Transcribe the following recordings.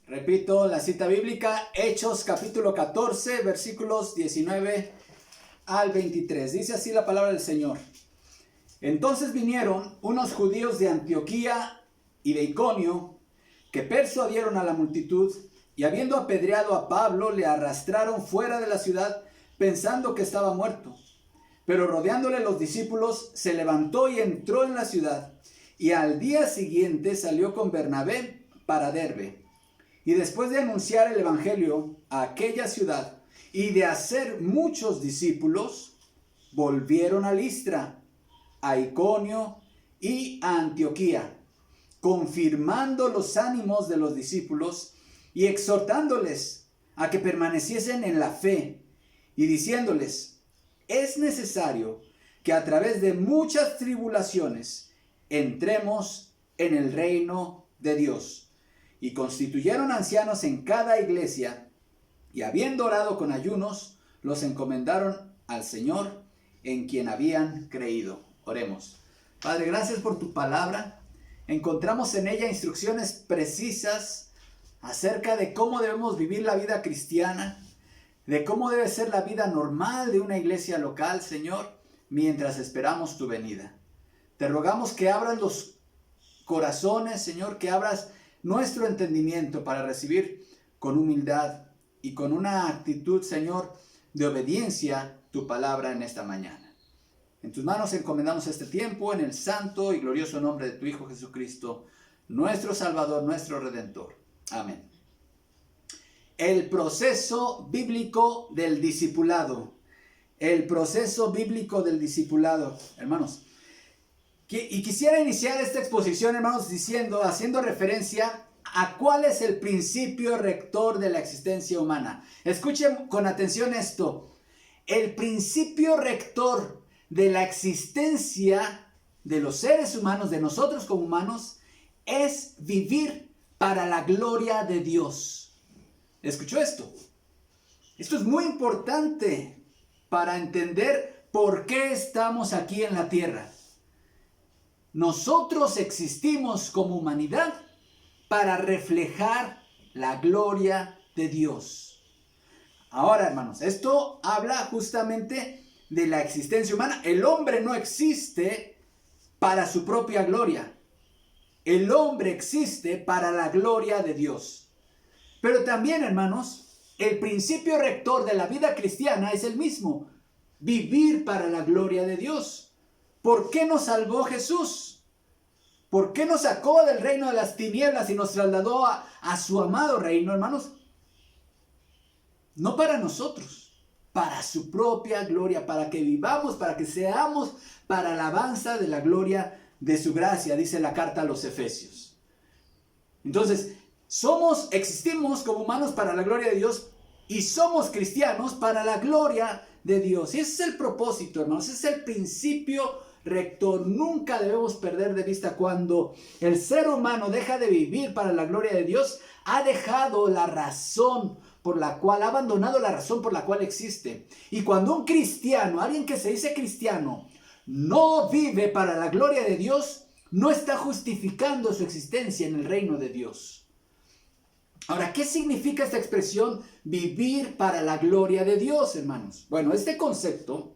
Repito la cita bíblica, Hechos capítulo 14, versículos 19 al 23. Dice así la palabra del Señor. Entonces vinieron unos judíos de Antioquía y de Iconio, que persuadieron a la multitud, y habiendo apedreado a Pablo, le arrastraron fuera de la ciudad, pensando que estaba muerto. Pero rodeándole los discípulos, se levantó y entró en la ciudad, y al día siguiente salió con Bernabé para Derbe. Y después de anunciar el evangelio a aquella ciudad y de hacer muchos discípulos, volvieron a Listra, a Iconio y a Antioquía, confirmando los ánimos de los discípulos y exhortándoles a que permaneciesen en la fe, y diciéndoles: es necesario que a través de muchas tribulaciones entremos en el reino de Dios. Y constituyeron ancianos en cada iglesia, y habiendo orado con ayunos, los encomendaron al Señor, en quien habían creído. Oremos. Padre, gracias por tu palabra. Encontramos en ella instrucciones precisas acerca de cómo debemos vivir la vida cristiana, de cómo debe ser la vida normal de una iglesia local, Señor, mientras esperamos tu venida. Te rogamos que abras los corazones, Señor, que abras nuestro entendimiento para recibir con humildad y con una actitud, Señor, de obediencia tu palabra en esta mañana. En tus manos encomendamos este tiempo en el santo y glorioso nombre de tu Hijo Jesucristo, nuestro Salvador, nuestro Redentor. Amén. El proceso bíblico del discipulado. El proceso bíblico del discipulado, hermanos. Y quisiera iniciar esta exposición, hermanos, haciendo referencia a cuál es el principio rector de la existencia humana. Escuchen con atención esto. El principio rector de la existencia de los seres humanos, de nosotros como humanos, es vivir para la gloria de Dios. ¿Escuchó esto? Esto es muy importante para entender por qué estamos aquí en la tierra. Nosotros existimos como humanidad para reflejar la gloria de Dios. Ahora, hermanos, esto habla justamente de la existencia humana. El hombre no existe para su propia gloria. El hombre existe para la gloria de Dios. Pero también, hermanos, el principio rector de la vida cristiana es el mismo: vivir para la gloria de Dios. ¿Por qué nos salvó Jesús? ¿Por qué nos sacó del reino de las tinieblas y nos trasladó a su amado reino, hermanos? No para nosotros, para su propia gloria, para que vivamos, para que seamos para alabanza de la gloria de su gracia, dice la carta a los Efesios. Entonces, existimos como humanos para la gloria de Dios y somos cristianos para la gloria de Dios. Y ese es el propósito, hermanos, ese es el principio rector. Nunca debemos perder de vista cuando el ser humano deja de vivir para la gloria de Dios, ha dejado la razón por la cual, ha abandonado la razón por la cual existe. Y cuando un cristiano, alguien que se dice cristiano, no vive para la gloria de Dios, no está justificando su existencia en el reino de Dios. Ahora, ¿qué significa esta expresión vivir para la gloria de Dios, hermanos? Bueno, este concepto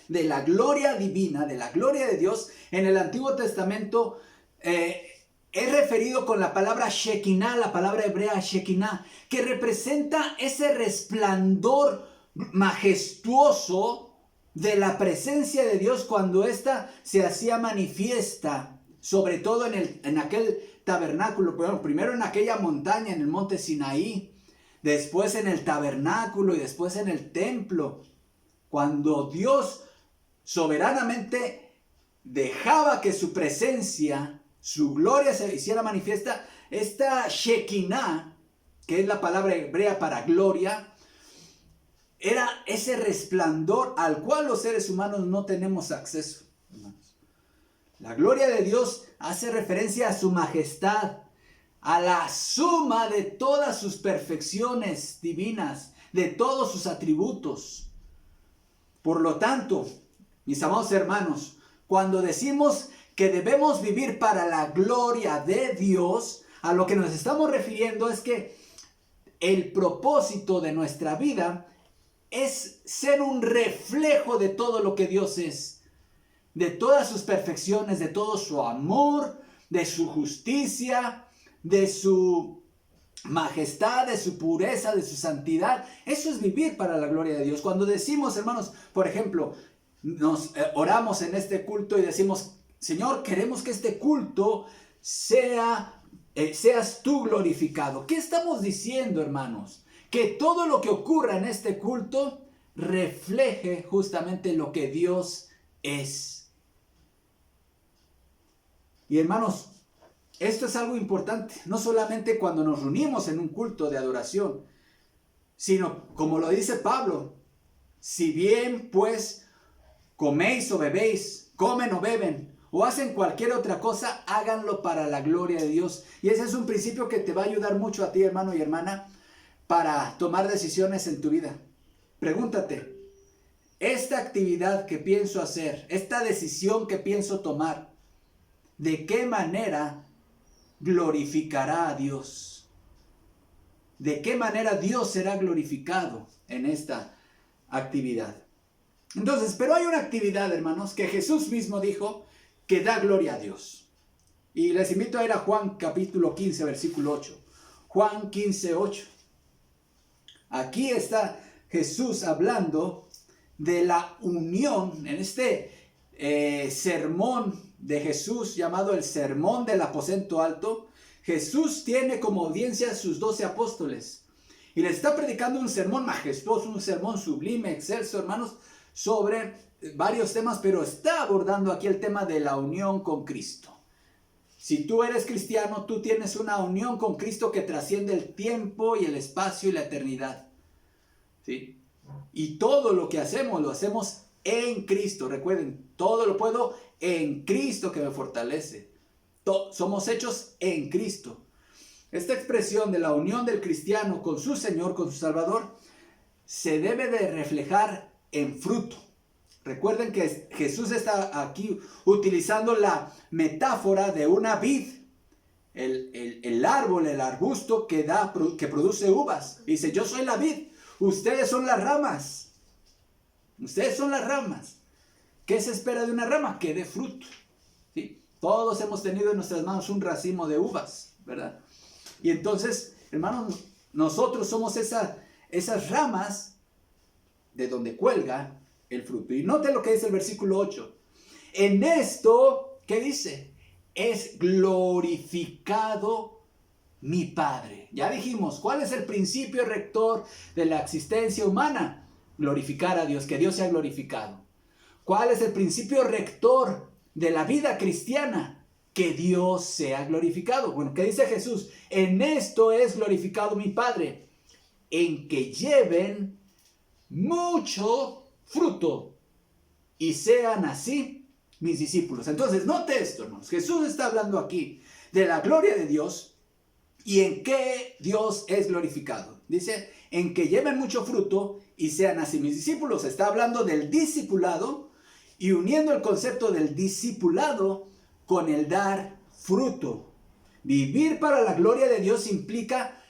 de la gloria divina, de la gloria de Dios, en el Antiguo Testamento es referido con la palabra Shekinah, la palabra hebrea Shekinah, que representa ese resplandor majestuoso de la presencia de Dios cuando ésta se hacía manifiesta, sobre todo en aquel tabernáculo, primero en aquella montaña, en el monte Sinaí, después en el tabernáculo y después en el templo. Cuando Dios soberanamente dejaba que su presencia, su gloria se hiciera manifiesta, esta Shekinah, que es la palabra hebrea para gloria, era ese resplandor al cual los seres humanos no tenemos acceso, hermanos. La gloria de Dios hace referencia a su majestad, a la suma de todas sus perfecciones divinas, de todos sus atributos. Por lo tanto, mis amados hermanos, cuando decimos que debemos vivir para la gloria de Dios, a lo que nos estamos refiriendo es que el propósito de nuestra vida es ser un reflejo de todo lo que Dios es, de todas sus perfecciones, de todo su amor, de su justicia, de su majestad, de su pureza, de su santidad. Eso es vivir para la gloria de Dios. Cuando decimos, hermanos, por ejemplo, nos oramos en este culto y decimos, Señor, queremos que este culto seas tú glorificado. ¿Qué estamos diciendo, hermanos? Que todo lo que ocurra en este culto refleje justamente lo que Dios es. Y hermanos, esto es algo importante, no solamente cuando nos reunimos en un culto de adoración, sino como lo dice Pablo, si bien pues coméis o bebéis, comen o beben, o hacen cualquier otra cosa, háganlo para la gloria de Dios. Y ese es un principio que te va a ayudar mucho a ti, hermano y hermana, para tomar decisiones en tu vida. Pregúntate, esta actividad que pienso hacer, esta decisión que pienso tomar, ¿de qué manera glorificará a Dios? ¿De qué manera Dios será glorificado en esta actividad? Entonces, pero hay una actividad, hermanos, que Jesús mismo dijo que da gloria a Dios. Y les invito a ir a Juan capítulo 15, versículo 8. Juan 15, 8. Aquí está Jesús hablando de la unión en este sermón de Jesús llamado el Sermón del Aposento Alto. Jesús tiene como audiencia a sus 12 apóstoles y les está predicando un sermón majestuoso, un sermón sublime, excelso, hermanos, sobre varios temas, pero está abordando aquí el tema de la unión con Cristo. Si tú eres cristiano, tú tienes una unión con Cristo que trasciende el tiempo y el espacio y la eternidad, ¿sí? Y todo lo que hacemos, lo hacemos en Cristo. Recuerden, todo lo puedo en Cristo que me fortalece. Somos hechos en Cristo. Esta expresión de la unión del cristiano con su Señor, con su Salvador, se debe de reflejar en fruto. Recuerden que Jesús está aquí utilizando la metáfora de una vid, el árbol, el arbusto que produce uvas. Dice, yo soy la vid, ustedes son las ramas. Ustedes son las ramas. ¿Qué se espera de una rama? Que dé fruto, ¿sí? Todos hemos tenido en nuestras manos un racimo de uvas, ¿verdad? Y entonces, hermanos, nosotros somos esas ramas de donde cuelga el fruto. Y note lo que dice el versículo 8. En esto, ¿qué dice? Es glorificado mi Padre. Ya dijimos, ¿cuál es el principio rector de la existencia humana? Glorificar a Dios, que Dios sea glorificado. ¿Cuál es el principio rector de la vida cristiana? Que Dios sea glorificado. Bueno, ¿qué dice Jesús? En esto es glorificado mi Padre, en que lleven mucho fruto y sean así mis discípulos. Entonces, note esto, hermanos. Jesús está hablando aquí de la gloria de Dios y en qué Dios es glorificado. Dice, en que lleven mucho fruto y sean así mis discípulos. Está hablando del discipulado y uniendo el concepto del discipulado con el dar fruto. Vivir para la gloria de Dios implica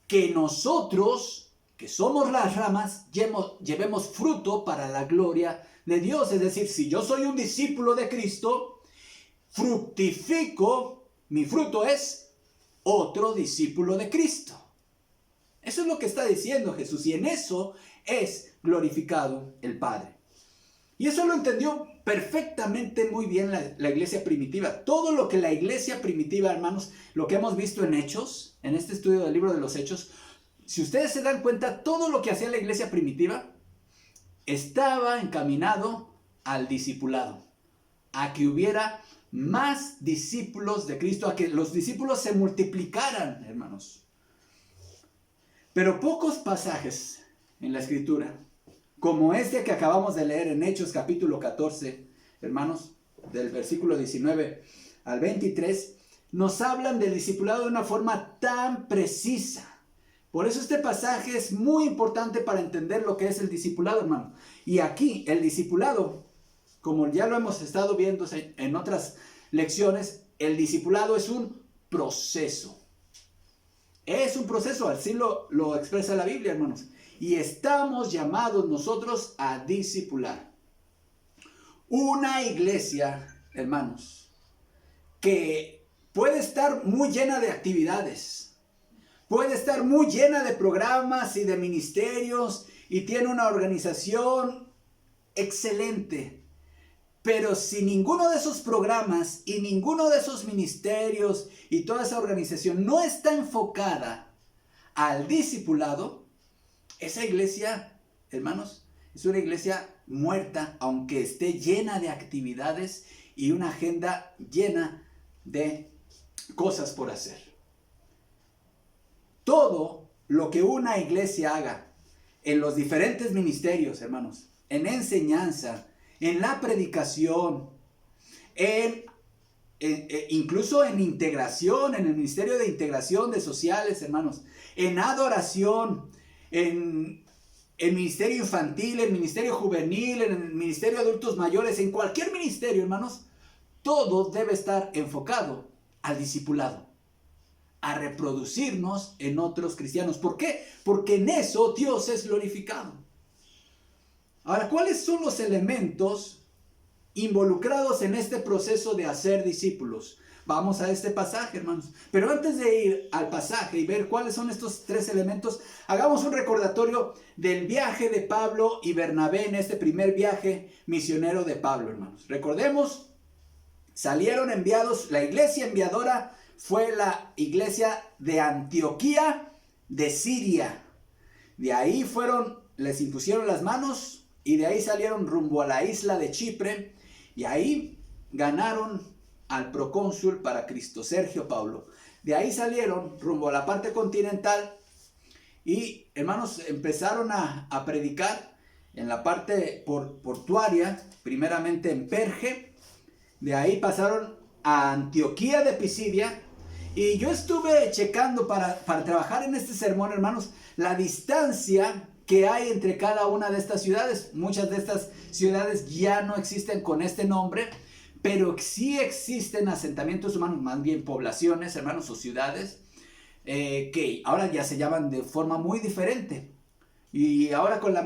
que nosotros, que somos las ramas, llevemos fruto para la gloria de Dios. Es decir, si yo soy un discípulo de Cristo, fructifico, mi fruto es otro discípulo de Cristo. Eso es lo que está diciendo Jesús y en eso es glorificado el Padre. Y eso lo entendió perfectamente muy bien la iglesia primitiva. Todo lo que la iglesia primitiva, hermanos, lo que hemos visto en Hechos, en este estudio del libro de los Hechos, si ustedes se dan cuenta, todo lo que hacía la iglesia primitiva estaba encaminado al discipulado, a que hubiera más discípulos de Cristo, a que los discípulos se multiplicaran, hermanos. Pero pocos pasajes en la Escritura, como este que acabamos de leer en Hechos capítulo 14, hermanos, del versículo 19 al 23, nos hablan del discipulado de una forma tan precisa. Por eso este pasaje es muy importante para entender lo que es el discipulado, hermano. Y aquí el discipulado, como ya lo hemos estado viendo en otras lecciones, el discipulado es un proceso. Es un proceso, así lo expresa la Biblia, hermanos. Y estamos llamados nosotros a discipular. Una iglesia, hermanos, que puede estar muy llena de actividades, puede estar muy llena de programas y de ministerios y tiene una organización excelente. Pero si ninguno de esos programas y ninguno de esos ministerios y toda esa organización no está enfocada al discipulado, esa iglesia, hermanos, es una iglesia muerta, aunque esté llena de actividades y una agenda llena de cosas por hacer. Todo lo que una iglesia haga en los diferentes ministerios, hermanos, en enseñanza, en la predicación, incluso en integración, en el ministerio de integración de sociales, hermanos, en adoración, en ministerio infantil, en ministerio juvenil, en el ministerio de adultos mayores, en cualquier ministerio, hermanos, todo debe estar enfocado al discipulado, a reproducirnos en otros cristianos. ¿Por qué? Porque en eso Dios es glorificado. Ahora, ¿cuáles son los elementos involucrados en este proceso de hacer discípulos? Vamos a este pasaje, hermanos. Pero antes de ir al pasaje y ver cuáles son estos tres elementos, hagamos un recordatorio del viaje de Pablo y Bernabé en este primer viaje misionero de Pablo, hermanos. Recordemos, salieron enviados, la iglesia enviadora fue la iglesia de Antioquía de Siria. De ahí les impusieron las manos y de ahí salieron rumbo a la isla de Chipre y ahí ganaron al procónsul para Cristo, Sergio Paulo. De ahí salieron rumbo a la parte continental y, hermanos, empezaron a predicar en la parte portuaria, primeramente en Perge. De ahí pasaron a Antioquía de Pisidia. Y yo estuve checando para trabajar en este sermón, hermanos, la distancia que hay entre cada una de estas ciudades. Muchas de estas ciudades ya no existen con este nombre, pero sí existen asentamientos humanos, más bien poblaciones, hermanos, o ciudades, que ahora ya se llaman de forma muy diferente. Y ahora con la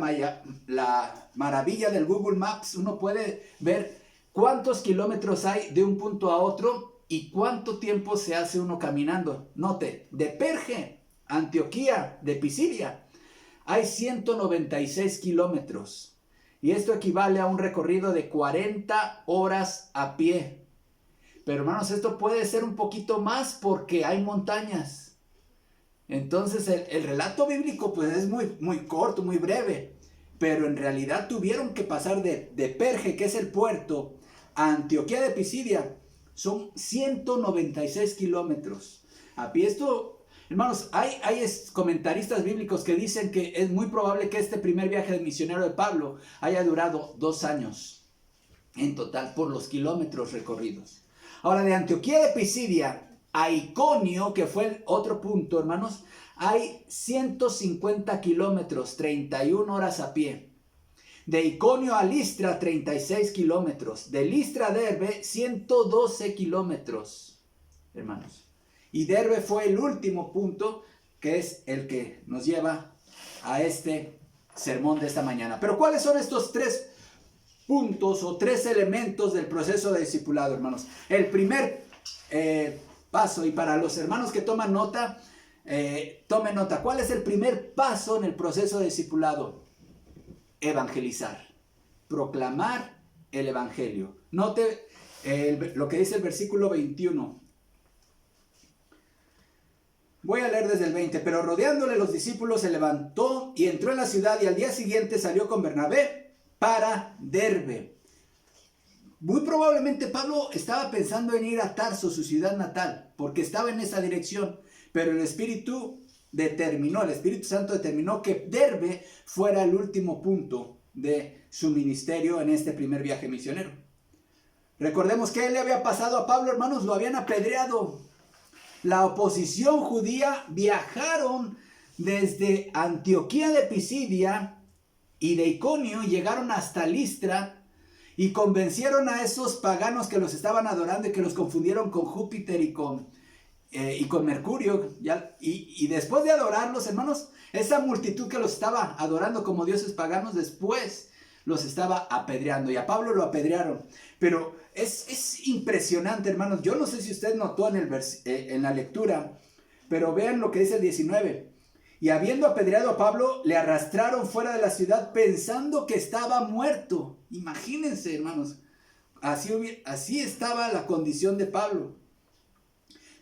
maravilla del Google Maps, uno puede ver cuántos kilómetros hay de un punto a otro y cuánto tiempo se hace uno caminando. Note, de Perge, Antioquía, de Pisidia, hay 196 kilómetros. Y esto equivale a un recorrido de 40 horas a pie. Pero, hermanos, esto puede ser un poquito más porque hay montañas. Entonces, el relato bíblico pues es muy corto, muy breve. Pero en realidad tuvieron que pasar de Perge, que es el puerto, a Antioquía de Pisidia. Son 196 kilómetros a pie. Esto, hermanos, hay comentaristas bíblicos que dicen que es muy probable que este primer viaje del misionero de Pablo haya durado 2 años en total por los kilómetros recorridos. Ahora, de Antioquía de Pisidia a Iconio, que fue el otro punto, hermanos, hay 150 kilómetros, 31 horas a pie. De Iconio a Listra, 36 kilómetros. De Listra a Derbe, 112 kilómetros, hermanos. Y Derbe fue el último punto, que es el que nos lleva a este sermón de esta mañana. Pero ¿cuáles son estos 3 puntos o 3 elementos del proceso de discipulado, hermanos? El primer paso, y para los hermanos que toman nota, tomen nota. ¿Cuál es el primer paso en el proceso de discipulado? Evangelizar, proclamar el evangelio. Note lo que dice el versículo 21. Voy a leer desde el 20. Pero rodeándole los discípulos se levantó y entró en la ciudad y al día siguiente salió con Bernabé para Derbe. Muy probablemente Pablo estaba pensando en ir a Tarso, su ciudad natal, porque estaba en esa dirección, pero el Espíritu Santo determinó que Derbe fuera el último punto de su ministerio en este primer viaje misionero. Recordemos que le había pasado a Pablo, hermanos, lo habían apedreado. La oposición judía viajaron desde Antioquía de Pisidia y de Iconio y llegaron hasta Listra y convencieron a esos paganos que los estaban adorando y que los confundieron con Júpiter y con y con mercurio. Y después de adorarlos, hermanos, esa multitud que los estaba adorando como dioses paganos, después los estaba apedreando. Y a Pablo lo apedrearon. Pero es impresionante, hermanos. Yo no sé si usted notó en la lectura, pero vean lo que dice el 19. Y habiendo apedreado a Pablo, le arrastraron fuera de la ciudad pensando que estaba muerto. Imagínense, hermanos. Así estaba la condición de Pablo.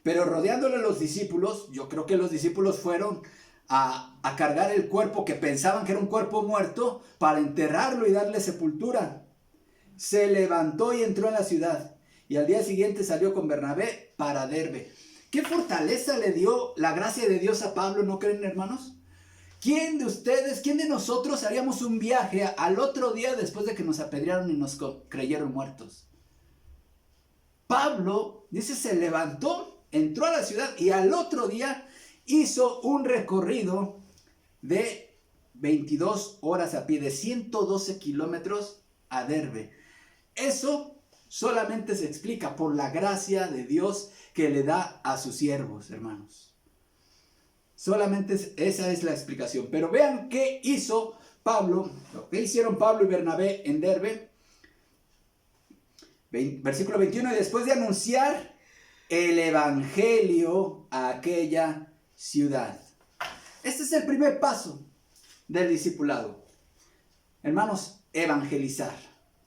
Pero rodeándole los discípulos, yo creo que los discípulos fueron a cargar el cuerpo que pensaban que era un cuerpo muerto para enterrarlo y darle sepultura. Se levantó y entró en la ciudad. Y al día siguiente salió con Bernabé para Derbe. ¿Qué fortaleza le dio la gracia de Dios a Pablo, no creen, hermanos? ¿Quién de ustedes, quién de nosotros haríamos un viaje al otro día después de que nos apedrearon y nos creyeron muertos? Pablo, dice, se levantó, entró a la ciudad y al otro día hizo un recorrido de 22 horas a pie, de 112 kilómetros a Derbe. Eso solamente se explica por la gracia de Dios que le da a sus siervos, hermanos. Solamente esa es la explicación. Pero vean qué hizo Pablo, lo que hicieron Pablo y Bernabé en Derbe. Versículo 21, y después de anunciar el evangelio a aquella ciudad. Este es el primer paso del discipulado. Hermanos, evangelizar.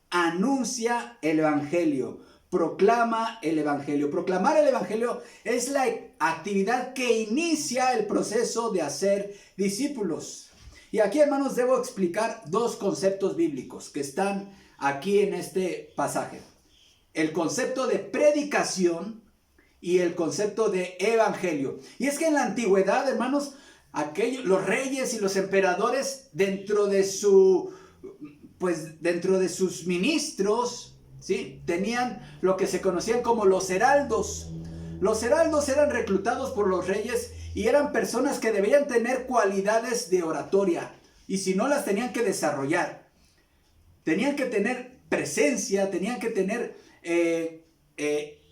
Anuncia el evangelio. Proclama el evangelio. Proclamar el evangelio es la actividad que inicia el proceso de hacer discípulos. Y aquí, hermanos, debo explicar dos conceptos bíblicos que están aquí en este pasaje. El concepto de predicación y el concepto de evangelio. Y es que en la antigüedad, hermanos, los reyes y los emperadores dentro de sus ministros, ¿sí?, tenían lo que se conocían como los heraldos. Los heraldos eran reclutados por los reyes y eran personas que debían tener cualidades de oratoria. Y si no, las tenían que desarrollar. Tenían que tener presencia, tenían que tener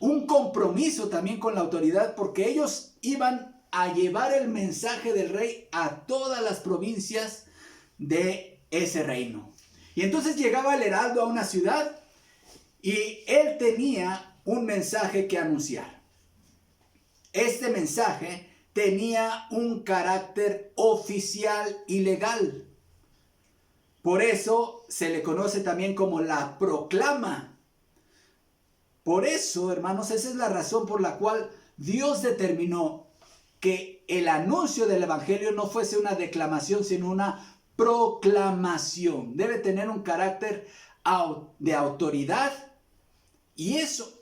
un compromiso también con la autoridad, porque ellos iban a llevar el mensaje del rey a todas las provincias de ese reino. Y entonces llegaba el heraldo a una ciudad y él tenía un mensaje que anunciar. Este mensaje tenía un carácter oficial y legal. Por eso se le conoce también como la proclama. Por eso, hermanos, esa es la razón por la cual Dios determinó que el anuncio del evangelio no fuese una declamación, sino una proclamación. Debe tener un carácter de autoridad. Y eso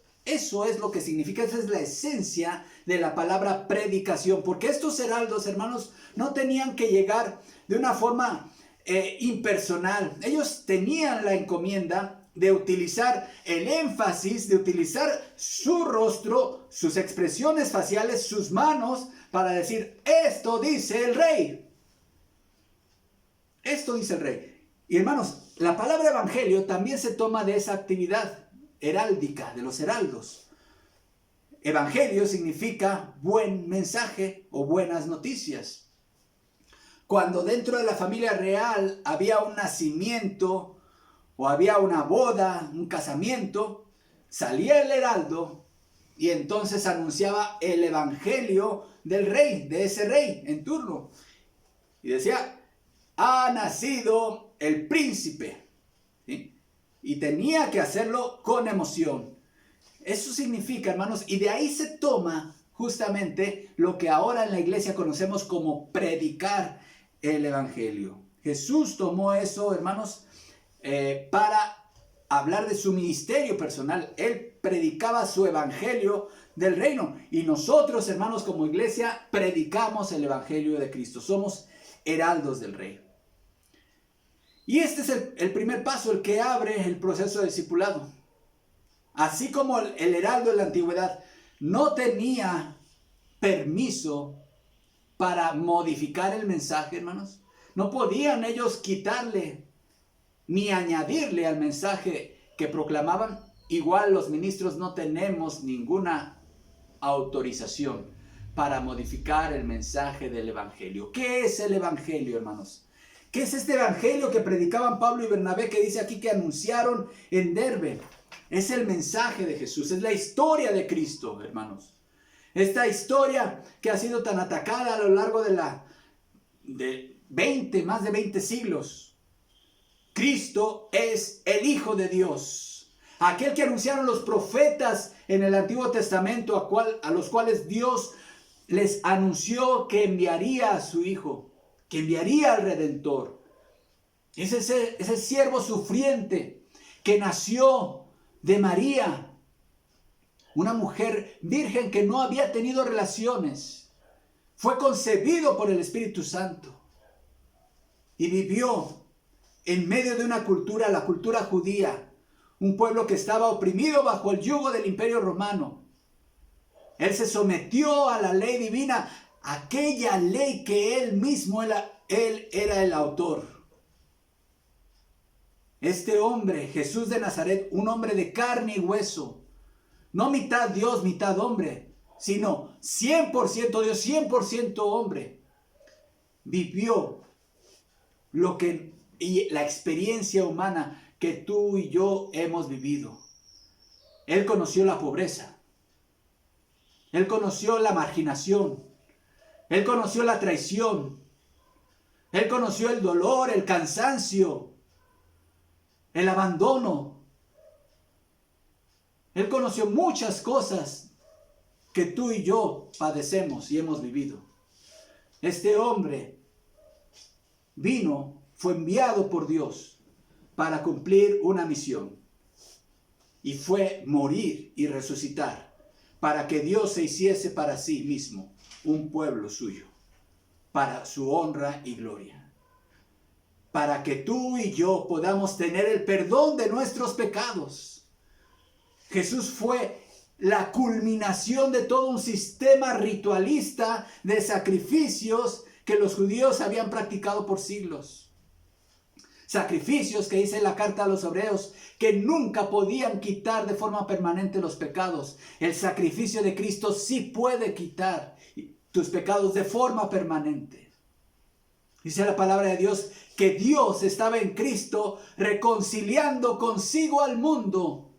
es lo que significa, esa es la esencia de la palabra predicación. Porque estos heraldos, hermanos, no tenían que llegar de una forma impersonal. Ellos tenían la encomienda de utilizar el énfasis, de utilizar su rostro, sus expresiones faciales, sus manos, para decir, esto dice el rey. Esto dice el rey. Y hermanos, la palabra evangelio también se toma de esa actividad heráldica, de los heraldos. Evangelio significa buen mensaje o buenas noticias. Cuando dentro de la familia real había un nacimiento o había una boda, un casamiento, salía el heraldo y entonces anunciaba el evangelio del rey, de ese rey en turno. Y decía, ha nacido el príncipe. ¿Sí? Y tenía que hacerlo con emoción. Eso significa, hermanos, y de ahí se toma justamente lo que ahora en la iglesia conocemos como predicar el evangelio. Jesús tomó eso, hermanos, para hablar de su ministerio personal. Él predicaba su evangelio del reino. Y nosotros, hermanos, como iglesia, predicamos el evangelio de Cristo. Somos heraldos del rey. Y este es el primer paso, el que abre el proceso de discipulado. Así como el heraldo en la antigüedad no tenía permiso para modificar el mensaje, hermanos. No podían ellos quitarle ni añadirle al mensaje que proclamaban. Igual los ministros no tenemos ninguna autorización para modificar el mensaje del evangelio. ¿Qué es el evangelio, hermanos? ¿Qué es este evangelio que predicaban Pablo y Bernabé, que dice aquí que anunciaron en Derbe? Es el mensaje de Jesús, es la historia de Cristo, hermanos. Esta historia que ha sido tan atacada a lo largo de más de 20 siglos. Cristo es el Hijo de Dios, aquel que anunciaron los profetas en el Antiguo Testamento, a los cuales Dios les anunció que enviaría a su Hijo, que enviaría al Redentor. Es ese siervo sufriente que nació de María, una mujer virgen que no había tenido relaciones. Fue concebido por el Espíritu Santo y vivió en medio de una cultura, la cultura judía, un pueblo que estaba oprimido bajo el yugo del Imperio Romano. Él se sometió a la ley divina, aquella ley que él mismo, él era el autor. Este hombre, Jesús de Nazaret, un hombre de carne y hueso, no mitad Dios, mitad hombre, sino 100% Dios, 100% hombre, vivió la experiencia humana que tú y yo hemos vivido. Él conoció la pobreza, él conoció la marginación, él conoció la traición, él conoció el dolor, el cansancio, el abandono. Él conoció muchas cosas que tú y yo padecemos y hemos vivido. Este hombre fue enviado por Dios para cumplir una misión. Y fue morir y resucitar para que Dios se hiciese para sí mismo un pueblo suyo, para su honra y gloria. Para que tú y yo podamos tener el perdón de nuestros pecados. Jesús fue la culminación de todo un sistema ritualista de sacrificios que los judíos habían practicado por siglos. Sacrificios que dice la carta a los hebreos que nunca podían quitar de forma permanente los pecados. El sacrificio de Cristo sí puede quitar tus pecados de forma permanente. Dice la palabra de Dios que Dios estaba en Cristo reconciliando consigo al mundo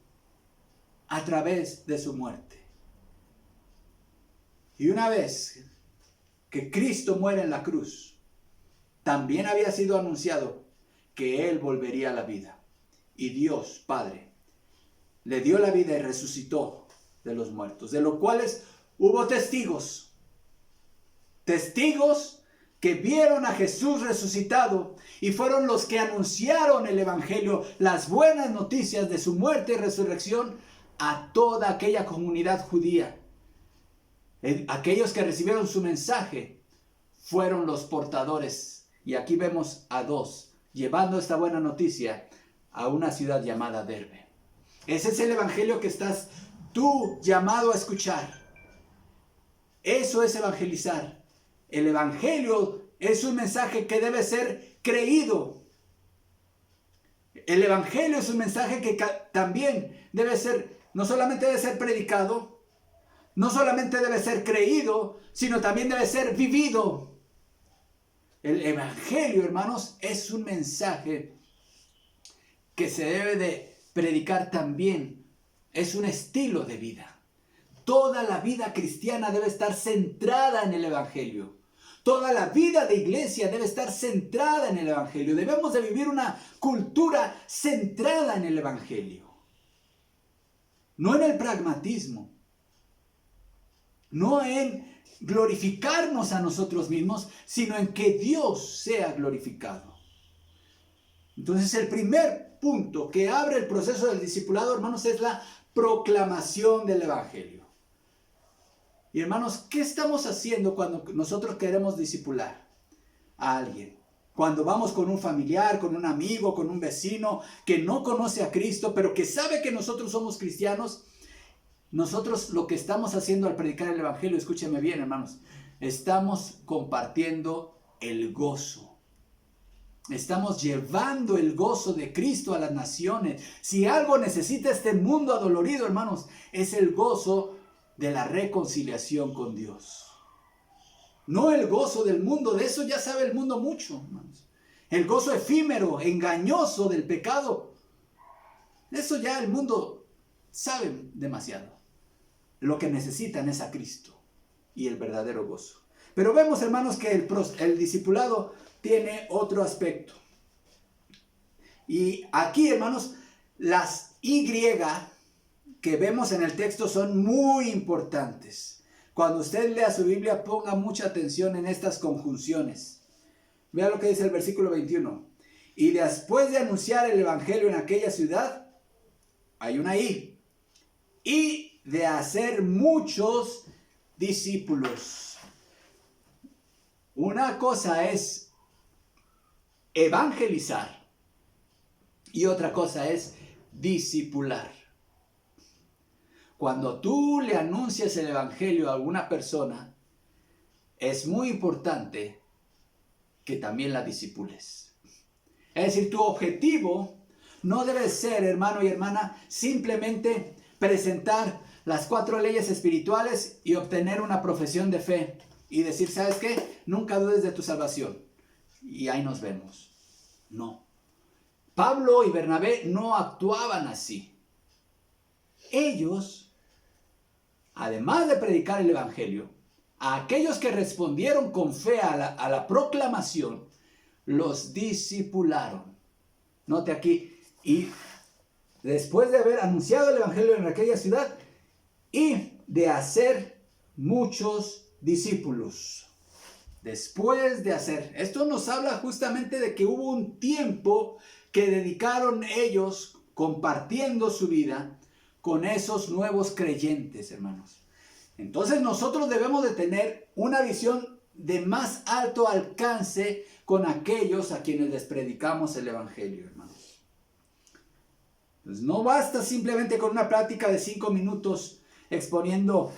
a través de su muerte. Y una vez que Cristo muere en la cruz, también había sido anunciado que Él volvería a la vida. Y Dios, Padre, le dio la vida y resucitó de los muertos, de los cuales hubo testigos. Testigos que vieron a Jesús resucitado y fueron los que anunciaron el Evangelio, las buenas noticias de su muerte y resurrección a toda aquella comunidad judía. Aquellos que recibieron su mensaje fueron los portadores. Y aquí vemos a dos llevando esta buena noticia a una ciudad llamada Derbe. Ese es el evangelio que estás tú llamado a escuchar. Eso es evangelizar. El evangelio es un mensaje que debe ser creído. El evangelio es un mensaje que también debe ser, no solamente debe ser predicado, no solamente debe ser creído, sino también debe ser vivido. El evangelio, hermanos, es un mensaje que se debe de predicar también. Es un estilo de vida. Toda la vida cristiana debe estar centrada en el evangelio. Toda la vida de iglesia debe estar centrada en el evangelio. Debemos de vivir una cultura centrada en el evangelio. No en el pragmatismo. No en glorificarnos a nosotros mismos, sino en que Dios sea glorificado. Entonces el primer punto que abre el proceso del discipulado, hermanos, es la proclamación del evangelio. Y hermanos, ¿qué estamos haciendo cuando nosotros queremos discipular a alguien? Cuando vamos con un familiar, con un amigo, con un vecino que no conoce a Cristo, pero que sabe que nosotros somos cristianos, nosotros lo que estamos haciendo al predicar el evangelio, escúcheme bien, hermanos, estamos compartiendo el gozo. Estamos llevando el gozo de Cristo a las naciones. Si algo necesita este mundo adolorido, hermanos, es el gozo de la reconciliación con Dios. no el gozo del mundo. De eso ya sabe el mundo mucho, hermanos. El gozo efímero, engañoso del pecado. De eso ya el mundo sabe demasiado. Lo que necesitan es a Cristo y el verdadero gozo. Pero vemos, hermanos, que el discipulado tiene otro aspecto. Y aquí, hermanos, las Y que vemos en el texto son muy importantes. Cuando usted lea su Biblia, ponga mucha atención en estas conjunciones. Vea lo que dice el versículo 21. Y después de anunciar el evangelio en aquella ciudad, hay una I. Y de hacer muchos discípulos. Una cosa es evangelizar y otra cosa es discipular. Cuando tú le anuncias el evangelio a alguna persona, es muy importante que también la discipules. Es decir, tu objetivo no debe ser, hermano y hermana, simplemente presentar las 4 leyes espirituales y obtener una profesión de fe y decir, ¿sabes qué? Nunca dudes de tu salvación. Y ahí nos vemos. No. Pablo y Bernabé no actuaban así. Ellos, además de predicar el evangelio, a aquellos que respondieron con fe a la proclamación, los discipularon. Note aquí, y después de haber anunciado el evangelio en aquella ciudad y de hacer muchos discípulos. Después de hacer, esto nos habla justamente de que hubo un tiempo que dedicaron ellos compartiendo su vida con esos nuevos creyentes, hermanos. Entonces nosotros debemos de tener una visión de más alto alcance con aquellos a quienes les predicamos el evangelio, hermanos. Pues no basta simplemente con una plática de 5 minutos exponiendo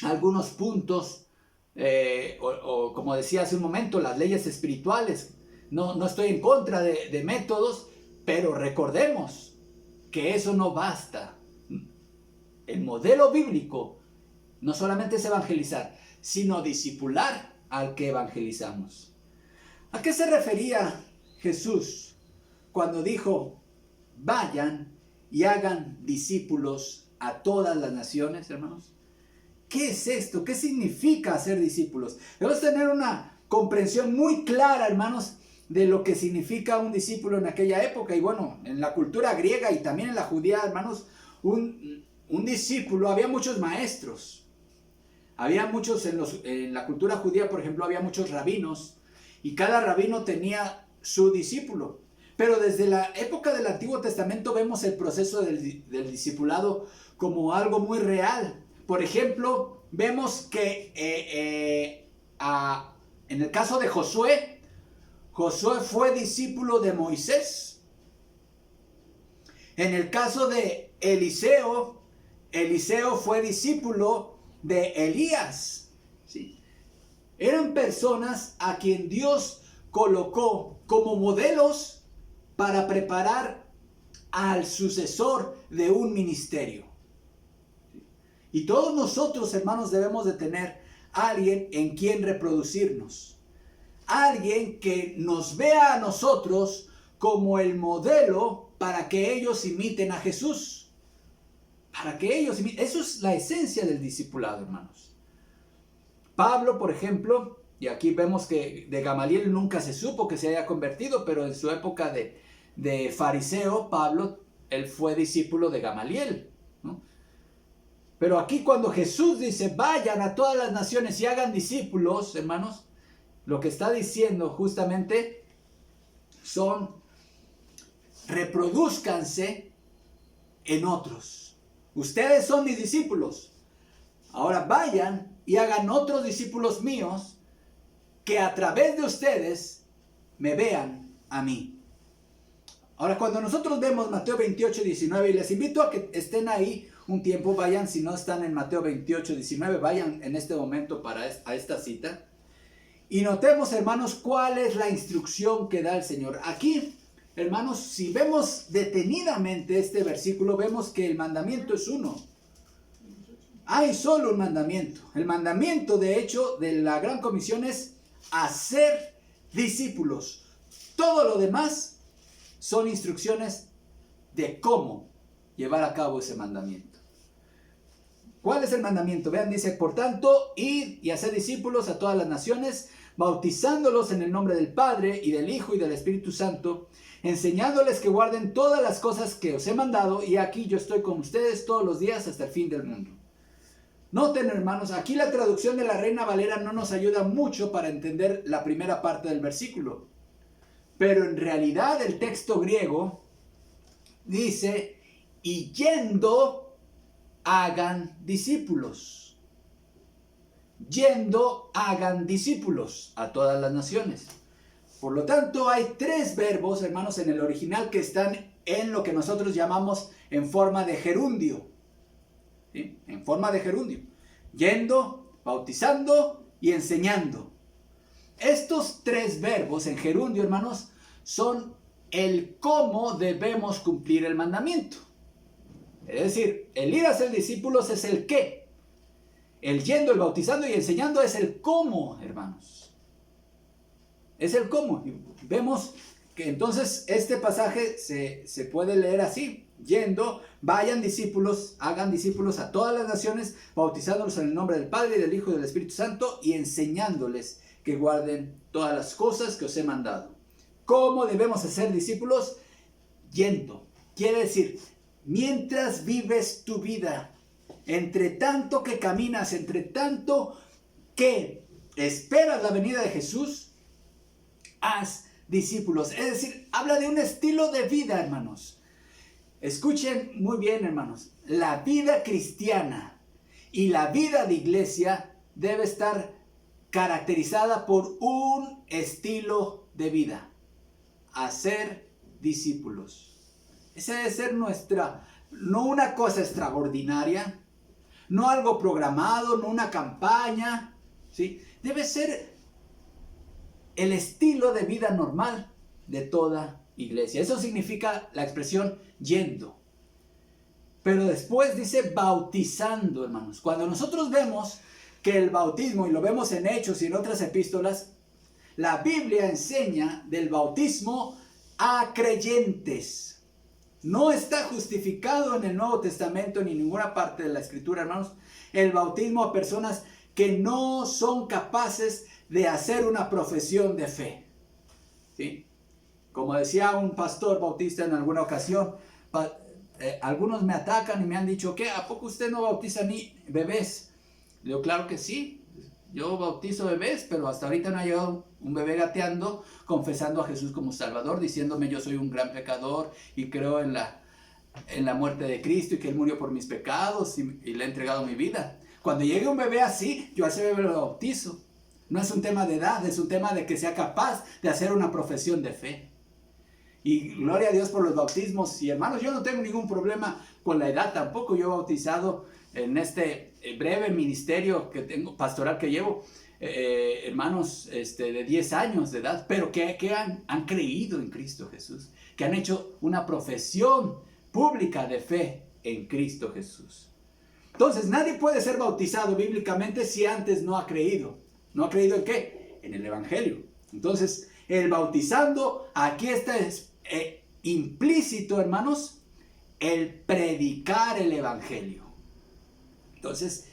algunos puntos, o como decía hace un momento, las leyes espirituales. No estoy en contra de métodos, pero recordemos que eso no basta. El modelo bíblico no solamente es evangelizar, sino discipular al que evangelizamos. ¿A qué se refería Jesús cuando dijo, vayan y hagan discípulos a todas las naciones, hermanos? ¿Qué es esto? ¿Qué significa hacer discípulos? Debemos tener una comprensión muy clara, hermanos, de lo que significa un discípulo en aquella época. Y bueno, en la cultura griega y también en la judía, hermanos, un discípulo, había muchos maestros. Había muchos en la cultura judía, por ejemplo, había muchos rabinos. Y cada rabino tenía su discípulo. Pero desde la época del Antiguo Testamento vemos el proceso del discipulado como algo muy real. Por ejemplo, vemos que en el caso de Josué, Josué fue discípulo de Moisés. En el caso de Eliseo, Eliseo fue discípulo de Elías. ¿Sí? Eran personas a quien Dios colocó como modelos para preparar al sucesor de un ministerio. Y todos nosotros, hermanos, debemos de tener alguien en quien reproducirnos. Alguien que nos vea a nosotros como el modelo para que ellos imiten a Jesús. Para que ellos imiten. Eso es la esencia del discipulado, hermanos. Pablo, por ejemplo, y aquí vemos que de Gamaliel nunca se supo que se haya convertido, pero en su época de fariseo, Pablo, él fue discípulo de Gamaliel, ¿no? Pero aquí cuando Jesús dice, vayan a todas las naciones y hagan discípulos, hermanos, lo que está diciendo justamente son, reproduzcanse en otros. Ustedes son mis discípulos. Ahora vayan y hagan otros discípulos míos que a través de ustedes me vean a mí. Ahora, cuando nosotros vemos Mateo 28, 19, y les invito a que estén ahí un tiempo, vayan, si no están en Mateo 28, 19, vayan en este momento a esta cita. Y notemos, hermanos, cuál es la instrucción que da el Señor. Aquí, hermanos, si vemos detenidamente este versículo, vemos que el mandamiento es uno. hay solo un mandamiento. El mandamiento, de hecho, de la Gran Comisión es hacer discípulos. Todo lo demás son instrucciones de cómo llevar a cabo ese mandamiento. ¿Cuál es el mandamiento? Vean, dice, por tanto, id y haced discípulos a todas las naciones, bautizándolos en el nombre del Padre y del Hijo y del Espíritu Santo, enseñándoles que guarden todas las cosas que os he mandado, y aquí yo estoy con ustedes todos los días hasta el fin del mundo. Noten, hermanos, aquí la traducción de la Reina Valera no nos ayuda mucho para entender la primera parte del versículo. Pero en realidad el texto griego dice, y yendo, hagan discípulos. Yendo, hagan discípulos a todas las naciones. Por lo tanto, hay tres verbos, hermanos, en el original que están en lo que nosotros llamamos en forma de gerundio. ¿Sí? En forma de gerundio. Yendo, bautizando y enseñando. Estos tres verbos en gerundio, hermanos, son el cómo debemos cumplir el mandamiento. Es decir, el ir a ser discípulos es el qué. El yendo, el bautizando y enseñando es el cómo, hermanos. Es el cómo. Y vemos que entonces este pasaje se puede leer así. Yendo, vayan discípulos, hagan discípulos a todas las naciones, bautizándolos en el nombre del Padre y del Hijo y del Espíritu Santo y enseñándoles que guarden todas las cosas que os he mandado. ¿Cómo debemos hacer discípulos? Yendo. Quiere decir, mientras vives tu vida, entre tanto que caminas, entre tanto que esperas la venida de Jesús, haz discípulos. Es decir, habla de un estilo de vida, hermanos. Escuchen muy bien, hermanos. La vida cristiana y la vida de iglesia debe estar caracterizada por un estilo de vida. Hacer discípulos. Esa debe ser nuestra, no una cosa extraordinaria, no algo programado, no una campaña, ¿sí? Debe ser el estilo de vida normal de toda iglesia. Eso significa la expresión yendo. Pero después dice bautizando, hermanos. Cuando nosotros vemos que el bautismo, y lo vemos en Hechos y en otras epístolas, la Biblia enseña del bautismo a creyentes. No está justificado en el Nuevo Testamento ni en ninguna parte de la Escritura, hermanos, el bautismo a personas que no son capaces de hacer una profesión de fe. ¿Sí? Como decía un pastor bautista en alguna ocasión, algunos me atacan y me han dicho, ¿qué? ¿A poco usted no bautiza ni bebés? Le digo, claro que sí, yo bautizo bebés, pero hasta ahorita no ha llegado un bebé gateando, confesando a Jesús como Salvador, diciéndome yo soy un gran pecador y creo en la muerte de Cristo y que Él murió por mis pecados y le he entregado mi vida. Cuando llegue un bebé así, yo a ese bebé lo bautizo. No es un tema de edad, es un tema de que sea capaz de hacer una profesión de fe. Y gloria a Dios por los bautismos. Y hermanos, yo no tengo ningún problema con la edad tampoco. Yo he bautizado en este breve ministerio que tengo, pastoral que llevo, hermanos de 10 años de edad, pero que han creído en Cristo Jesús, que han hecho una profesión pública de fe en Cristo Jesús. Entonces, nadie puede ser bautizado bíblicamente si antes no ha creído. ¿No ha creído en qué? En el Evangelio. Entonces, el bautizando, aquí está implícito, hermanos, el predicar el Evangelio. Entonces,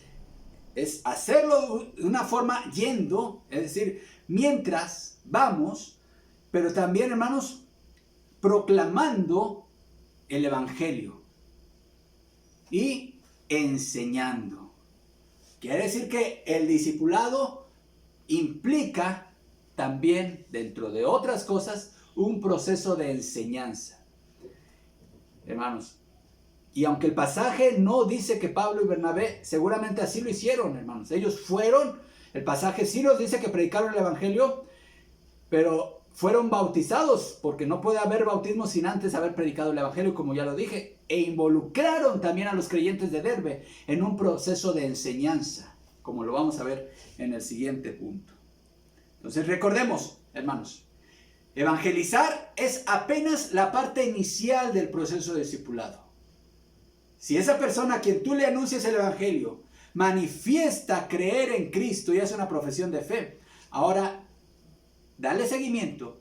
es hacerlo de una forma yendo, es decir, mientras vamos, pero también, hermanos, proclamando el Evangelio y enseñando. Quiere decir que el discipulado implica también, dentro de otras cosas, un proceso de enseñanza. Hermanos, y aunque el pasaje no dice que Pablo y Bernabé, seguramente así lo hicieron, hermanos. Ellos fueron, el pasaje sí nos dice que predicaron el Evangelio, pero fueron bautizados, porque no puede haber bautismo sin antes haber predicado el Evangelio, como ya lo dije, e involucraron también a los creyentes de Derbe en un proceso de enseñanza, como lo vamos a ver en el siguiente punto. Entonces recordemos, hermanos, evangelizar es apenas la parte inicial del proceso de discipulado. Si esa persona a quien tú le anuncias el Evangelio manifiesta creer en Cristo y es una profesión de fe. Ahora, dale seguimiento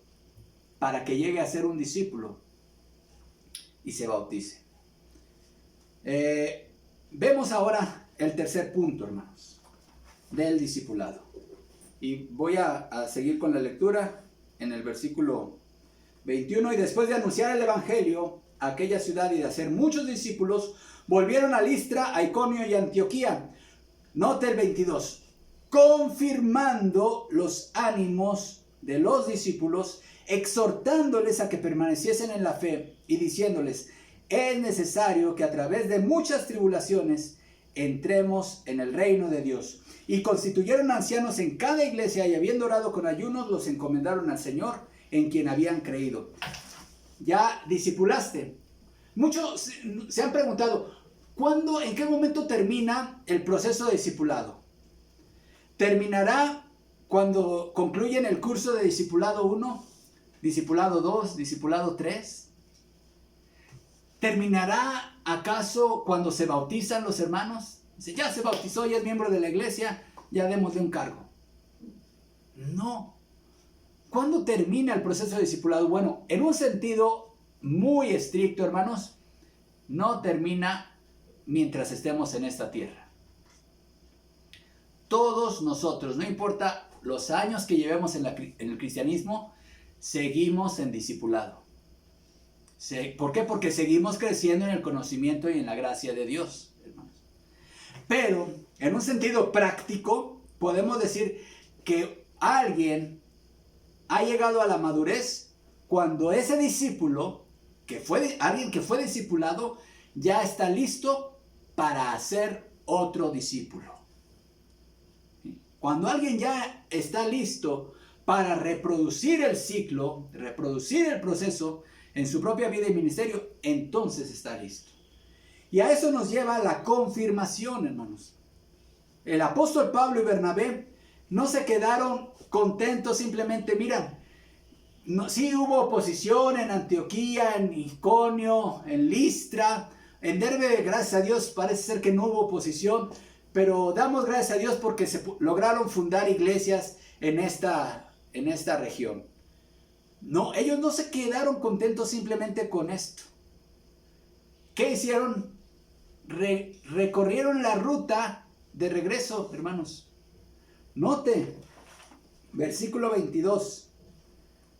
para que llegue a ser un discípulo y se bautice. Vemos ahora el tercer punto, hermanos, del discipulado. Y voy a seguir con la lectura en el versículo 21. Y después de anunciar el evangelio a aquella ciudad y de hacer muchos discípulos, volvieron a Listra, a Iconio y a Antioquía. Note el 22. Confirmando los ánimos de los discípulos, exhortándoles a que permaneciesen en la fe y diciéndoles: es necesario que a través de muchas tribulaciones entremos en el reino de Dios. Y constituyeron ancianos en cada iglesia, y habiendo orado con ayunos, los encomendaron al Señor, en quien habían creído. Ya discipulaste. Muchos se han preguntado, en qué momento termina el proceso de discipulado? ¿Terminará cuando concluyen el curso de discipulado 1, discipulado 2, discipulado 3? ¿Terminará acaso cuando se bautizan los hermanos? Dice, ya se bautizó, ya es miembro de la iglesia, ya démosle un cargo. No. ¿Cuándo termina el proceso de discipulado? Bueno, en un sentido muy estricto, hermanos, no termina mientras estemos en esta tierra. Todos nosotros, no importa los años que llevemos en el cristianismo, seguimos en discipulado. ¿Por qué? Porque seguimos creciendo en el conocimiento y en la gracia de Dios, hermanos. Pero, en un sentido práctico, podemos decir que alguien ha llegado a la madurez cuando ese discípulo, alguien que fue discipulado, ya está listo para hacer otro discípulo. Cuando alguien ya está listo para reproducir el ciclo, reproducir el proceso en su propia vida y ministerio, entonces está listo. Y a eso nos lleva la confirmación, hermanos. El apóstol Pablo y Bernabé no se quedaron contentos simplemente, mira, sí hubo oposición en Antioquía, en Iconio, en Listra, en Derbe, gracias a Dios, parece ser que no hubo oposición, pero damos gracias a Dios porque se lograron fundar iglesias en esta región. No, ellos no se quedaron contentos simplemente con esto. ¿Qué hicieron? Recorrieron la ruta de regreso, hermanos. Note, versículo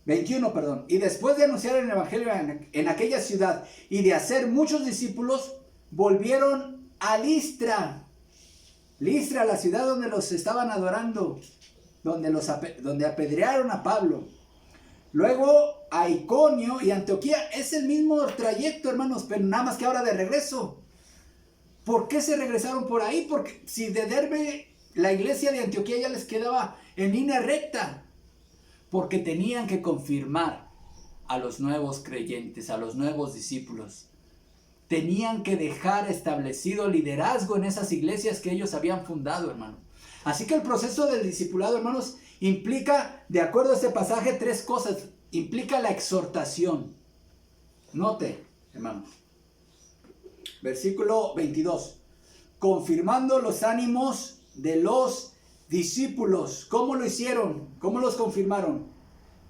21, perdón. Y después de anunciar el evangelio en aquella ciudad y de hacer muchos discípulos, volvieron a Listra. Listra, la ciudad donde los estaban adorando, donde apedrearon a Pablo. Luego a Iconio y Antioquía. Es el mismo trayecto, hermanos, pero nada más que ahora de regreso. ¿Por qué se regresaron por ahí? Porque si de Derbe la iglesia de Antioquía ya les quedaba en línea recta. Porque tenían que confirmar a los nuevos creyentes, a los nuevos discípulos. Tenían que dejar establecido liderazgo en esas iglesias que ellos habían fundado, hermano. Así que el proceso del discipulado, hermanos, implica, de acuerdo a este pasaje, tres cosas. Implica la exhortación. Note, hermanos. Versículo 22. Confirmando los ánimos de los discípulos. ¿Cómo lo hicieron? ¿Cómo los confirmaron?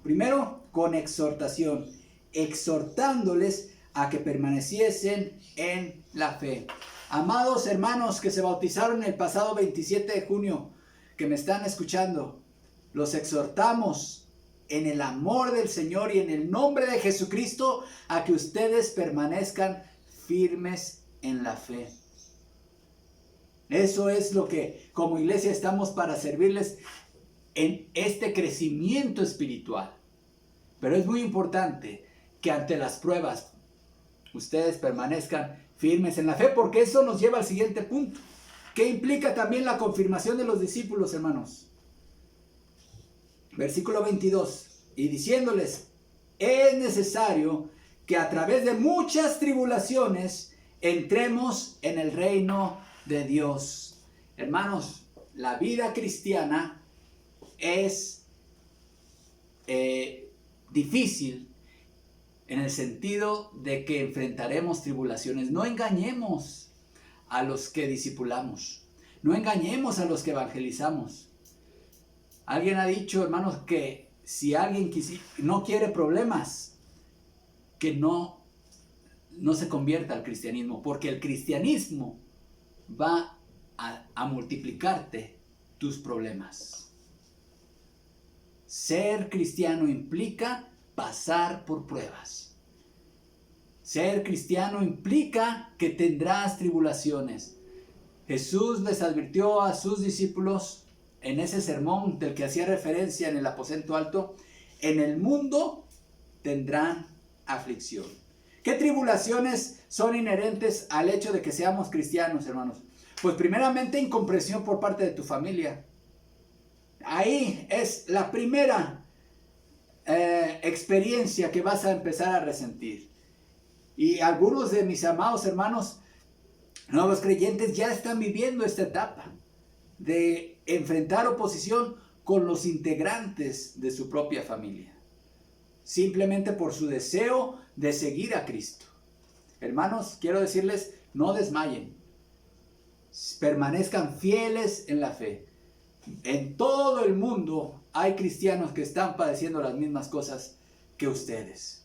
Primero, con exhortación. Exhortándoles a que permaneciesen en la fe. Amados hermanos que se bautizaron el pasado 27 de junio, que me están escuchando, los exhortamos en el amor del Señor y en el nombre de Jesucristo a que ustedes permanezcan firmes en la fe. Eso es lo que como iglesia estamos para servirles en este crecimiento espiritual. Pero es muy importante que ante las pruebas ustedes permanezcan firmes en la fe, porque eso nos lleva al siguiente punto, que implica también la confirmación de los discípulos, hermanos. Versículo 22, y diciéndoles, es necesario que a través de muchas tribulaciones entremos en el reino de Dios. Hermanos, la vida cristiana es difícil en el sentido de que enfrentaremos tribulaciones. No engañemos a los que discipulamos. no engañemos a los que evangelizamos. Alguien ha dicho, hermanos, que si alguien no quiere problemas, que no se convierta al cristianismo, porque el cristianismo va a multiplicarte tus problemas. Ser cristiano implica pasar por pruebas. Ser cristiano implica que tendrás tribulaciones. Jesús les advirtió a sus discípulos en ese sermón del que hacía referencia en el aposento alto: en el mundo tendrán aflicción. ¿Qué tribulaciones son inherentes al hecho de que seamos cristianos, hermanos? Pues primeramente, incomprensión por parte de tu familia. Ahí es la primera experiencia que vas a empezar a resentir. Y algunos de mis amados hermanos nuevos creyentes ya están viviendo esta etapa de enfrentar oposición con los integrantes de su propia familia, simplemente por su deseo de seguir a Cristo. Hermanos, quiero decirles, no desmayen, permanezcan fieles en la fe. En todo el mundo hay cristianos que están padeciendo las mismas cosas que ustedes.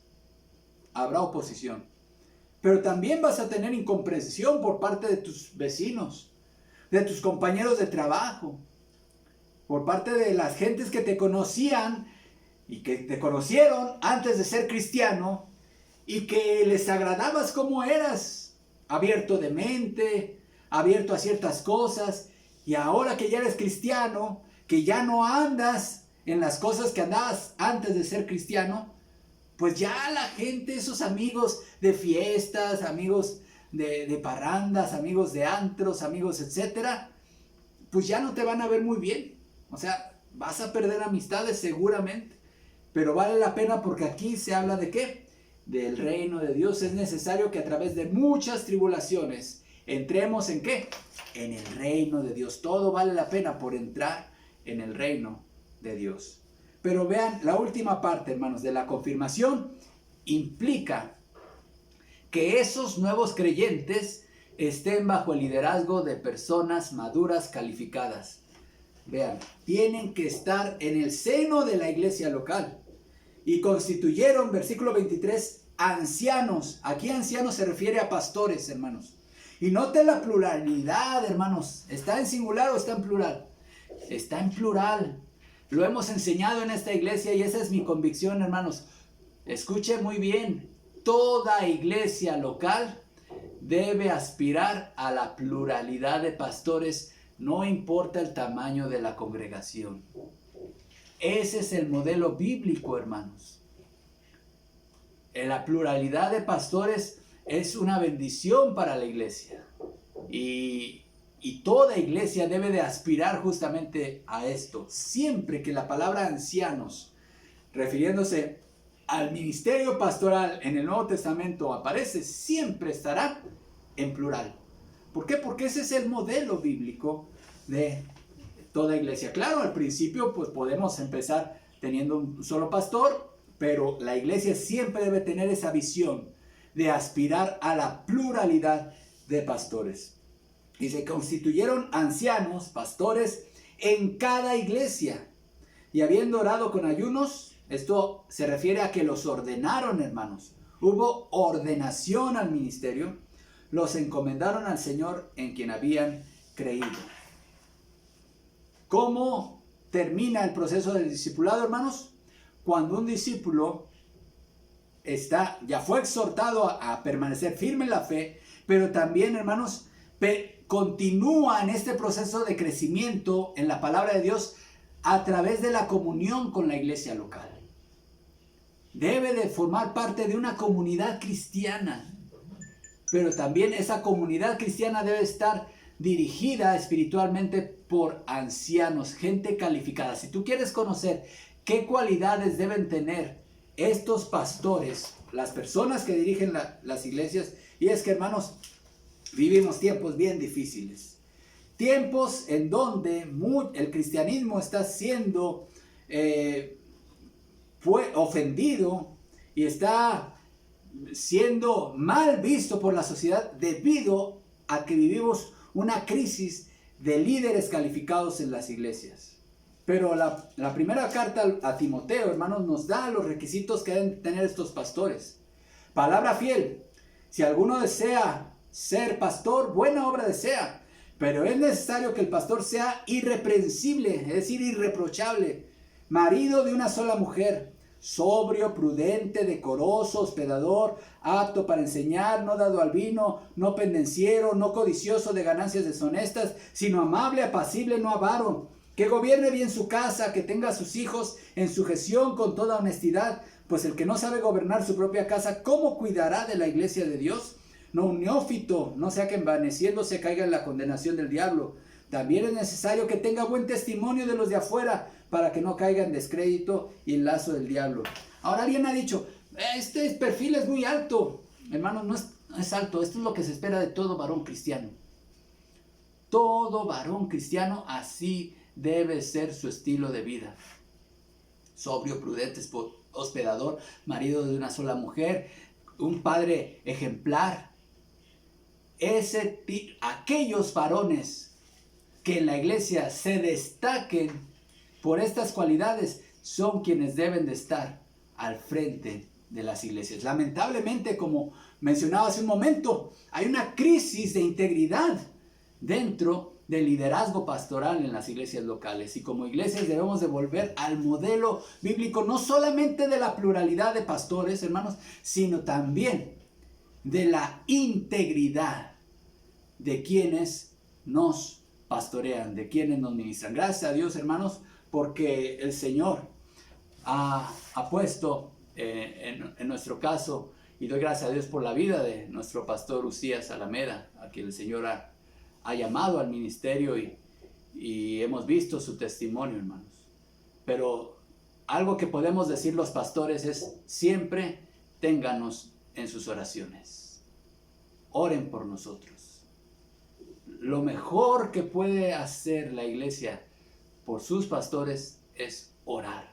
Habrá oposición, pero también vas a tener incomprensión por parte de tus vecinos, de tus compañeros de trabajo, por parte de las gentes que te conocían y que te conocieron antes de ser cristiano y que les agradabas como eras, abierto de mente, abierto a ciertas cosas, y ahora que ya eres cristiano, que ya no andas en las cosas que andabas antes de ser cristiano, pues ya la gente, esos amigos de fiestas, amigos de parrandas, amigos de antros, amigos, etcétera, pues ya no te van a ver muy bien. O sea, vas a perder amistades seguramente, pero vale la pena porque aquí se habla de ¿qué? Del reino de Dios. Es necesario que a través de muchas tribulaciones entremos ¿en qué? En el reino de Dios. Todo vale la pena por entrar en el reino de Dios. Pero vean la última parte, hermanos, de la confirmación. Implica que esos nuevos creyentes estén bajo el liderazgo de personas maduras calificadas. Vean, tienen que estar en el seno de la iglesia local. Y constituyeron, versículo 23, ancianos. Aquí ancianos se refiere a pastores, hermanos. Y note la pluralidad, hermanos. ¿Está en singular o está en plural? Está en plural. Lo hemos enseñado en esta iglesia y esa es mi convicción, hermanos. Escuche muy bien. Toda iglesia local debe aspirar a la pluralidad de pastores, no importa el tamaño de la congregación. Ese es el modelo bíblico, hermanos. La pluralidad de pastores es una bendición para la iglesia. Y toda iglesia debe de aspirar justamente a esto. Siempre que la palabra ancianos, refiriéndose al ministerio pastoral en el Nuevo Testamento aparece, siempre estará en plural. ¿Por qué? Porque ese es el modelo bíblico de toda iglesia. Claro, al principio pues podemos empezar teniendo un solo pastor, pero la iglesia siempre debe tener esa visión de aspirar a la pluralidad de pastores. Y se constituyeron ancianos, pastores, en cada iglesia. Y habiendo orado con ayunos, esto se refiere a que los ordenaron, hermanos. Hubo ordenación al ministerio. Los encomendaron al Señor en quien habían creído. ¿Cómo termina el proceso del discipulado, hermanos? Cuando un discípulo ya fue exhortado a permanecer firme en la fe, pero también, hermanos, continúa en este proceso de crecimiento en la palabra de Dios a través de la comunión con la iglesia local. Debe de formar parte de una comunidad cristiana, pero también esa comunidad cristiana debe estar dirigida espiritualmente por ancianos, gente calificada. Si tú quieres conocer qué cualidades deben tener estos pastores, las personas que dirigen las iglesias, y es que, hermanos, vivimos tiempos bien difíciles. Tiempos en donde el cristianismo está siendo ofendido y está siendo mal visto por la sociedad debido a que vivimos una crisis de líderes calificados en las iglesias. Pero la primera carta a Timoteo, hermanos, nos da los requisitos que deben tener estos pastores. Palabra fiel. Si alguno desea ser pastor, buena obra desea. Pero es necesario que el pastor sea irreprensible, es decir, irreprochable. Marido de una sola mujer, sobrio, prudente, decoroso, hospedador, apto para enseñar, no dado al vino, no pendenciero, no codicioso de ganancias deshonestas, sino amable, apacible, no avaro, que gobierne bien su casa, que tenga a sus hijos en sujeción con toda honestidad, pues el que no sabe gobernar su propia casa, ¿cómo cuidará de la iglesia de Dios? No un neófito, no sea que envaneciéndose caiga en la condenación del diablo. También es necesario que tenga buen testimonio de los de afuera, para que no caiga en descrédito y en lazo del diablo. Ahora alguien ha dicho, este perfil es muy alto. Hermano, no es alto, esto es lo que se espera de todo varón cristiano. Todo varón cristiano así debe ser su estilo de vida. Sobrio, prudente, hospedador, marido de una sola mujer, un padre ejemplar. Aquellos varones que en la iglesia se destaquen por estas cualidades son quienes deben de estar al frente de las iglesias. Lamentablemente, como mencionaba hace un momento, hay una crisis de integridad dentro del liderazgo pastoral en las iglesias locales. Y como iglesias debemos de volver al modelo bíblico, no solamente de la pluralidad de pastores, hermanos, sino también de la integridad de quienes nos pastorean, de quienes nos ministran. Gracias a Dios, hermanos, porque el Señor ha puesto en nuestro caso, y doy gracias a Dios por la vida de nuestro pastor Usías Alameda, a quien el Señor ha llamado al ministerio y hemos visto su testimonio, hermanos. Pero algo que podemos decir los pastores es: siempre ténganos en sus oraciones. Oren por nosotros. Lo mejor que puede hacer la iglesia por sus pastores es orar.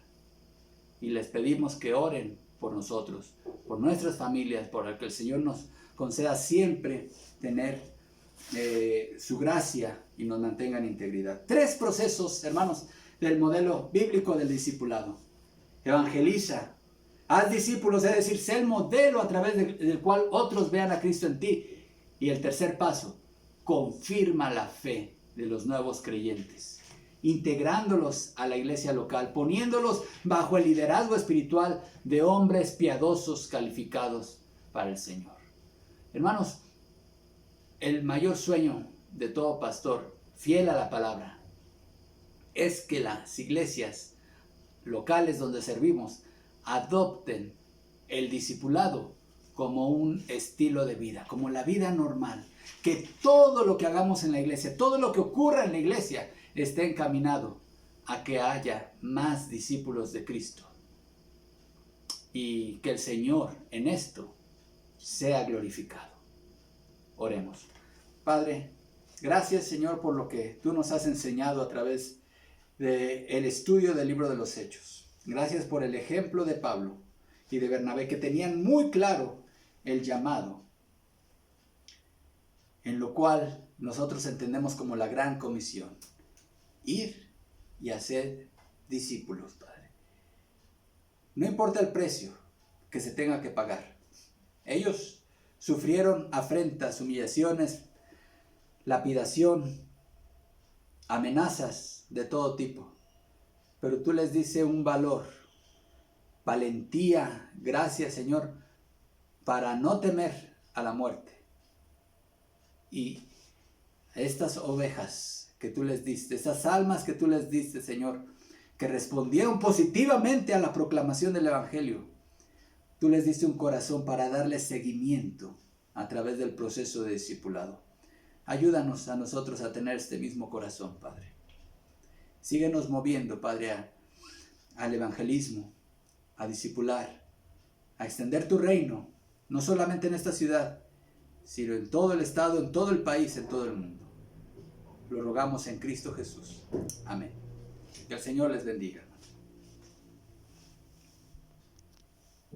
Y les pedimos que oren por nosotros, por nuestras familias, por que el Señor nos conceda siempre tener su gracia y nos mantenga en integridad. 3 procesos, hermanos, del modelo bíblico del discipulado. Evangeliza, haz discípulos, es decir, sé el modelo a través del cual otros vean a Cristo en ti. Y el tercer paso, confirma la fe de los nuevos creyentes, integrándolos a la iglesia local, poniéndolos bajo el liderazgo espiritual de hombres piadosos calificados para el Señor. Hermanos, el mayor sueño de todo pastor fiel a la palabra es que las iglesias locales donde servimos adopten el discipulado como un estilo de vida, como la vida normal. Que todo lo que hagamos en la iglesia, todo lo que ocurra en la iglesia, esté encaminado a que haya más discípulos de Cristo. Y que el Señor en esto sea glorificado. Oremos. Padre, gracias, Señor, por lo que tú nos has enseñado a través del estudio del libro de los Hechos. Gracias por el ejemplo de Pablo y de Bernabé, que tenían muy claro el llamado, en lo cual nosotros entendemos como la gran comisión: ir y hacer discípulos, Padre. No importa el precio que se tenga que pagar. Ellos sufrieron afrentas, humillaciones, lapidación, amenazas de todo tipo. Pero tú les dices un valor, valentía, gracias, Señor, para no temer a la muerte. Y estas ovejas que tú les diste, esas almas que tú les diste, Señor, que respondieron positivamente a la proclamación del Evangelio, tú les diste un corazón para darles seguimiento a través del proceso de discipulado. Ayúdanos a nosotros a tener este mismo corazón, Padre. Síguenos moviendo, Padre, al evangelismo, a discipular, a extender tu reino, no solamente en esta ciudad, sino en todo el estado, en todo el país, en todo el mundo. Lo rogamos en Cristo Jesús. Amén. Que el Señor les bendiga.